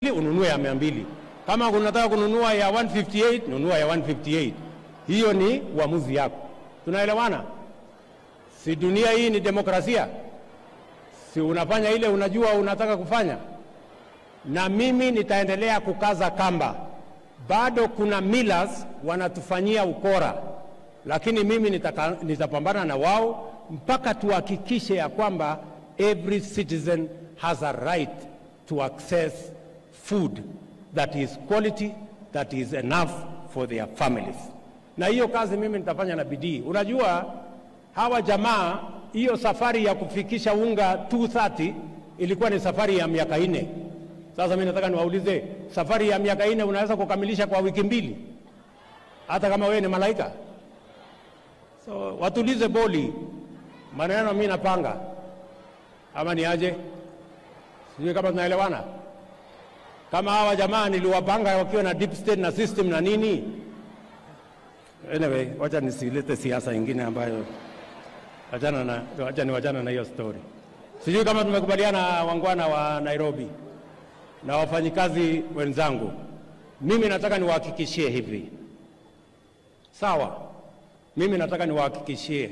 ununue ya 200. Kama unataka kununua ya 158, nunua ya 158. Hiyo ni uamuzi yako. Tunaelewana? Si dunia hii ni demokrasia? Si unafanya ile unajua unataka kufanya? Na mimi nitaendelea kukaza kamba. Bado kuna millers wanatufanyia ukora. Lakini mimi nitapambana na wao mpaka tuhakikishe ya kwamba every citizen has a right to access food that is quality, that is enough for their families. Na hiyo kazi mimi nitafanya na bidii. Unajua hawa jamaa, hiyo safari ya kufikisha unga 230 ilikuwa ni safari ya miaka 4. Sasa mimi nataka niwaulize, safari ya miaka 4 unaweza kukamilisha kwa wiki 2? Hata kama wewe ni malaika? So watulize boli. Maneno mimi napanga. Ama ni aje? Sijui kama tunaelewana. Kama hawa jamaa niliwapanga wakiwa na deep state na system na nini. Anyway, wacha nisilete siasa nyingine ambayo wachana na hiyo story. Sijui kama tumekubaliana wangwana wa Nairobi na wafanyikazi wenzangu. Mimi nataka niwahakikishie hivi. Sawa? Mimi nataka niwahakikishie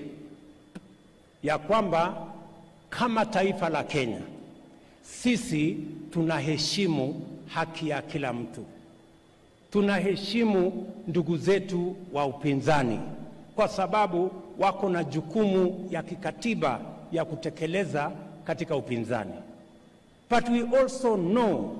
ya kwamba kama taifa la Kenya sisi tunaheshimu haki ya kila mtu. Tunaheshimu ndugu zetu wa upinzani kwa sababu wako na jukumu ya kikatiba ya kutekeleza katika upinzani. But we also know